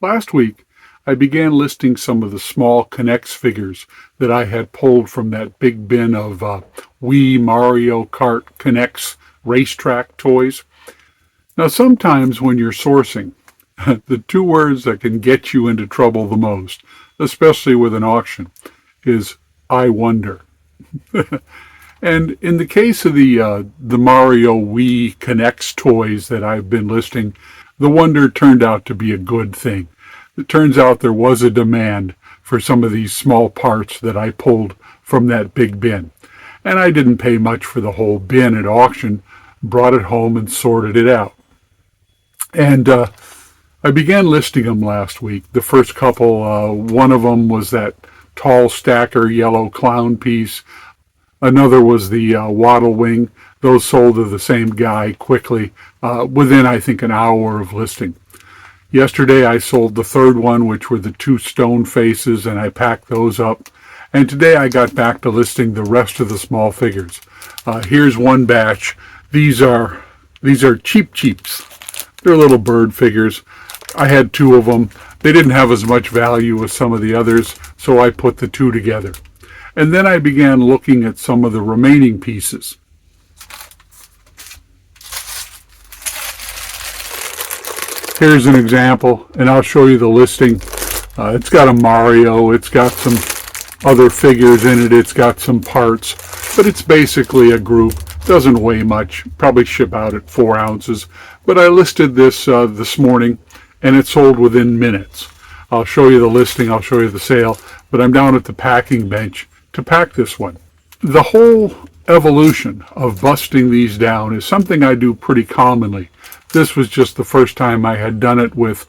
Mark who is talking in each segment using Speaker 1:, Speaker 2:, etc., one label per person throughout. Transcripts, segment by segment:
Speaker 1: Last week, I began listing some of the small Connects figures that I had pulled from that big bin of Wii Mario Kart Connects racetrack toys. Now, sometimes when you're sourcing, the two words that can get you into trouble the most, especially with an auction, is "I wonder." And in the case of the Mario Wii Connects toys that I've been listing, the wonder turned out to be a good thing. It turns out there was a demand for some of these small parts that I pulled from that big bin. And I didn't pay much for the whole bin at auction, brought it home and sorted it out. And I began listing them last week. The first couple, one of them was that tall stacker yellow clown piece. Another was the Waddle Wing. Those sold to the same guy quickly, within, I think, an hour of listing. Yesterday I sold the third one, which were the two stone faces, and I packed those up. And today I got back to listing the rest of the small figures. Here's one batch. These are cheap cheaps. They're little bird figures. I had two of them. They didn't have as much value as some of the others, so I put the two together. And then I began looking at some of the remaining pieces. Here's an example, and I'll show you the listing. It's got a Mario, it's got some other figures in it, it's got some parts, but it's basically a group. Doesn't weigh much, probably ship out at 4 ounces. But I listed this this morning, and it sold within minutes. I'll show you the listing, I'll show you the sale, but I'm down at the packing bench to pack this one. The whole evolution of busting these down is something I do pretty commonly. This was just the first time I had done it with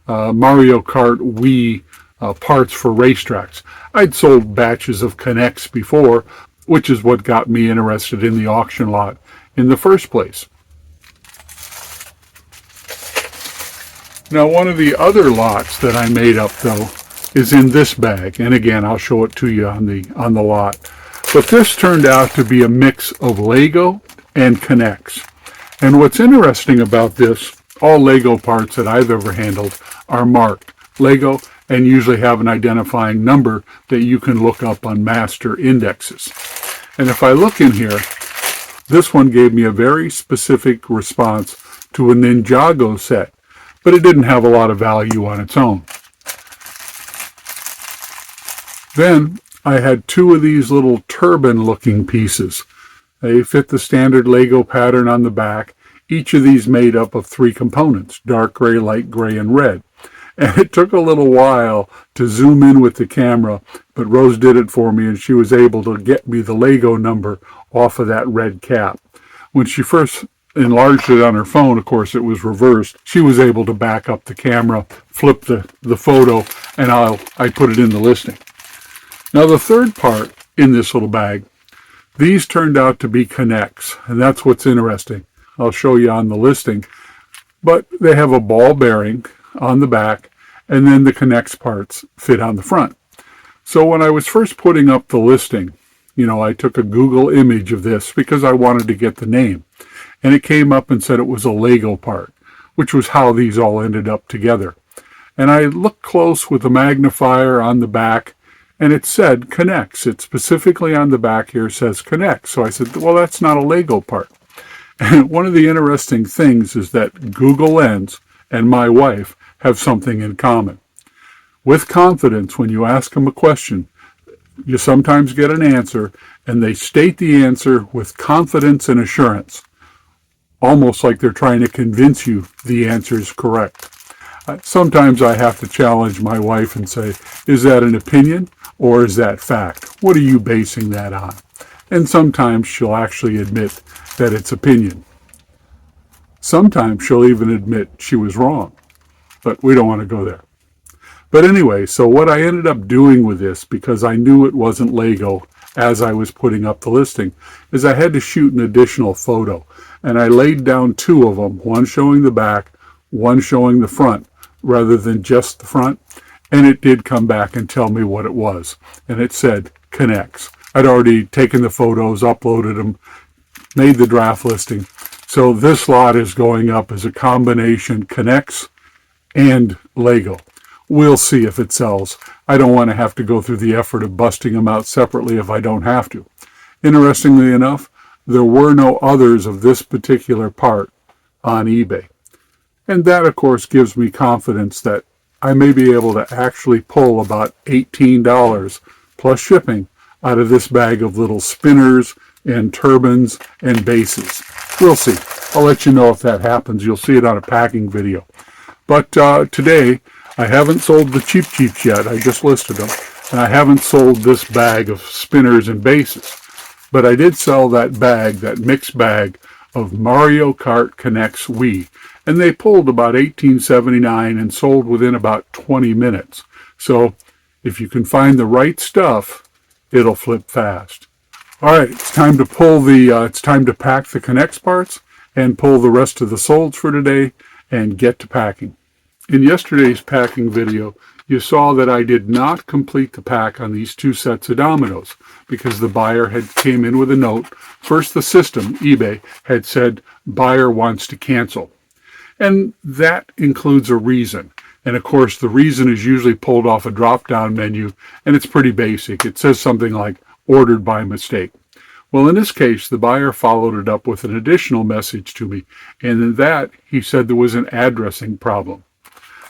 Speaker 1: Mario Kart Wii parts for racetracks. I'd sold batches of Connects before, which is what got me interested in the auction lot in the first place. Now, one of the other lots that I made up, though, is in this bag. And again, I'll show it to you on the lot. But this turned out to be a mix of Lego and Connects. And what's interesting about this, all Lego parts that I've ever handled are marked Lego and usually have an identifying number that you can look up on master indexes. And if I look in here, this one gave me a very specific response to a Ninjago set, but it didn't have a lot of value on its own. Then I had two of these little turban-looking pieces. They fit the standard Lego pattern on the back. Each of these made up of 3 components, dark gray, light gray, and red. And it took a little while to zoom in with the camera, but Rose did it for me, and she was able to get me the Lego number off of that red cap. When she first enlarged it on her phone, of course, it was reversed. She was able to back up the camera, flip the photo, and I put it in the listing. Now, the third part in this little bag, these turned out to be Connects, and that's what's interesting. I'll show you on the listing. But they have a ball bearing on the back, and then the Connects parts fit on the front. So when I was first putting up the listing, I took a Google image of this because I wanted to get the name. And it came up and said it was a Lego part, which was how these all ended up together. And I looked close with a magnifier on the back, and it said Connects. It specifically on the back here says Connects. So I said, well, that's not a Lego part. And one of the interesting things is that Google Lens and my wife have something in common. With confidence, when you ask them a question, you sometimes get an answer, and they state the answer with confidence and assurance, almost like they're trying to convince you the answer is correct. Sometimes I have to challenge my wife and say, is that an opinion or is that fact? What are you basing that on? And sometimes she'll actually admit that it's opinion. Sometimes she'll even admit she was wrong, but we don't want to go there. But anyway, so what I ended up doing with this, because I knew it wasn't Lego as I was putting up the listing, is I had to shoot an additional photo. And I laid down 2 of them, one showing the back, one showing the front, rather than just the front. And it did come back and tell me what it was. And it said Connects. I'd already taken the photos, uploaded them, made the draft listing. So this lot is going up as a combination Connects and Lego. We'll see if it sells. I don't want to have to go through the effort of busting them out separately if I don't have to. Interestingly enough, there were no others of this particular part on eBay. And that, of course, gives me confidence that I may be able to actually pull about $18 plus shipping out of this bag of little spinners and turbines and bases. We'll see. I'll let you know if that happens. You'll see it on a packing video. But today, I haven't sold the cheap yet. I just listed them. And I haven't sold this bag of spinners and bases. But I did sell that bag, that mixed bag of Mario Kart Connects Wii. And they pulled about $18.79 and sold within about 20 minutes. So if you can find the right stuff, it'll flip fast. All right, it's time to pack the Connects parts and pull the rest of the solds for today and get to packing. In yesterday's packing video, you saw that I did not complete the pack on these 2 sets of dominoes because the buyer had came in with a note. First, the system, eBay, had said, buyer wants to cancel. And that includes a reason. And of course, the reason is usually pulled off a drop-down menu, and it's pretty basic. It says something like, ordered by mistake. Well, in this case, the buyer followed it up with an additional message to me, and in that, he said there was an addressing problem.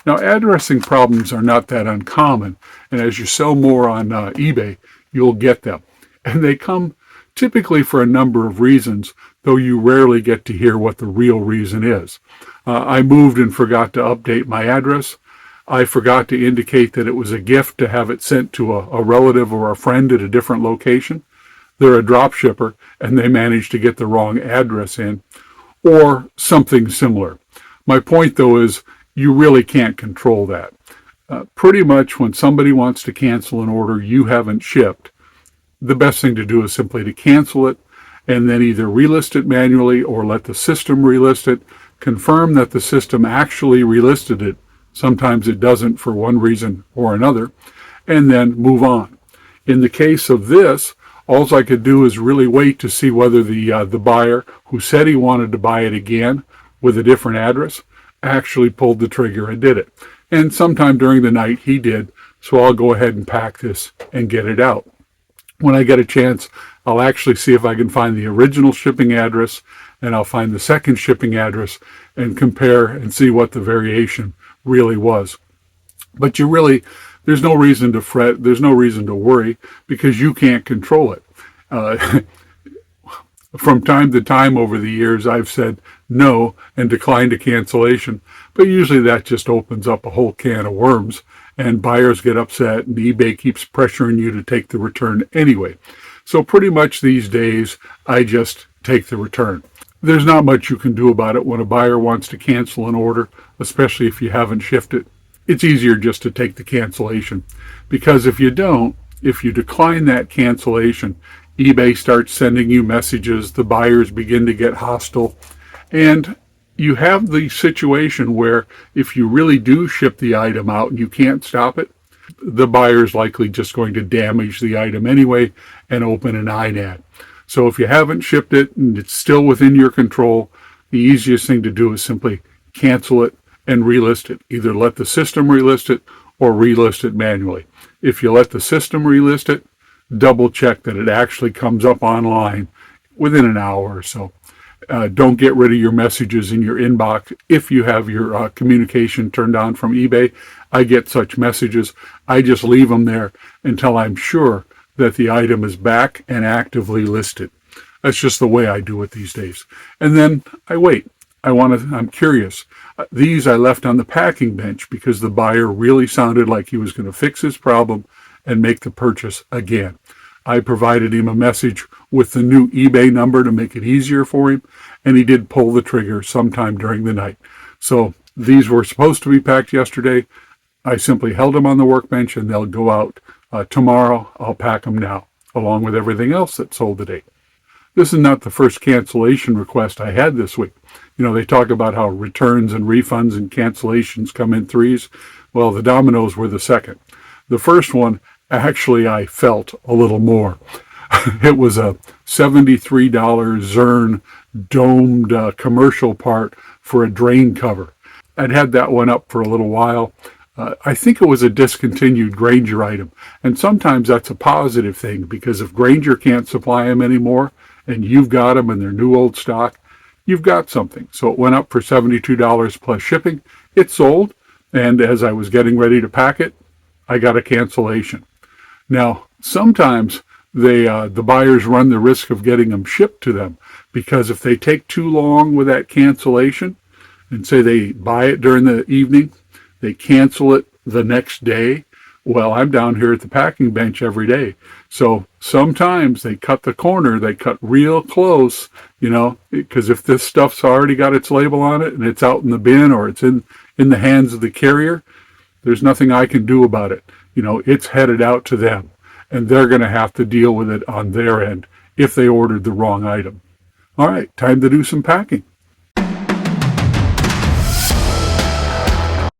Speaker 1: Now, addressing problems are not that uncommon, and as you sell more on eBay, you'll get them. And they come typically for a number of reasons, though you rarely get to hear what the real reason is. I moved and forgot to update my address. I forgot to indicate that it was a gift to have it sent to a relative or a friend at a different location. They're a drop shipper, and they managed to get the wrong address in, or something similar. My point, though, is you really can't control that. Pretty much when somebody wants to cancel an order you haven't shipped, the best thing to do is simply to cancel it and then either relist it manually or let the system relist it, confirm that the system actually relisted it. Sometimes it doesn't for one reason or another, and then move on. In the case of this, all I could do is really wait to see whether the buyer who said he wanted to buy it again with a different address actually pulled the trigger and did it. And sometime during the night he did, so I'll go ahead and pack this and get it out. When I get a chance, I'll actually see if I can find the original shipping address, and I'll find the second shipping address and compare and see what the variation really was. But there's no reason to fret, there's no reason to worry, because you can't control it. From time to time over the years, I've said no and declined a cancellation, but usually that just opens up a whole can of worms, and buyers get upset, and eBay keeps pressuring you to take the return anyway. So pretty much these days, I just take the return. There's not much you can do about it when a buyer wants to cancel an order, especially if you haven't shipped it. It's easier just to take the cancellation, because if you decline that cancellation, eBay starts sending you messages, the buyers begin to get hostile, and you have the situation where if you really do ship the item out and you can't stop it, the buyer's likely just going to damage the item anyway and open an INAD. So if you haven't shipped it and it's still within your control, the easiest thing to do is simply cancel it and relist it. Either let the system relist it or relist it manually. If you let the system relist it, double check that it actually comes up online within an hour or so. Don't get rid of your messages in your inbox if you have your communication turned on from eBay. I get such messages. I just leave them there until I'm sure that the item is back and actively listed. That's just the way I do it these days. And then I wait. I'm curious. These I left on the packing bench because the buyer really sounded like he was going to fix his problem and make the purchase again. I provided him a message with the new eBay number to make it easier for him, and he did pull the trigger sometime during the night. So these were supposed to be packed yesterday. I simply held them on the workbench, and they'll go out tomorrow. I'll pack them now, along with everything else that's sold today. This is not the first cancellation request I had this week. They talk about how returns and refunds and cancellations come in threes. Well, the dominoes were the second. The first one, actually, I felt a little more. It was a $73 Zern domed commercial part for a drain cover. I'd had that one up for a little while. I think it was a discontinued Grainger item. And sometimes that's a positive thing, because if Grainger can't supply them anymore and you've got them and they're new old stock, you've got something. So it went up for $72 plus shipping. It sold. And as I was getting ready to pack it, I got a cancellation. Now, sometimes the buyers run the risk of getting them shipped to them, because if they take too long with that cancellation, and say they buy it during the evening, they cancel it the next day. Well, I'm down here at the packing bench every day. So sometimes they cut the corner, they cut real close, because if this stuff's already got its label on it and it's out in the bin or it's in the hands of the carrier, there's nothing I can do about it. It's headed out to them, and they're going to have to deal with it on their end if they ordered the wrong item. All right, time to do some packing.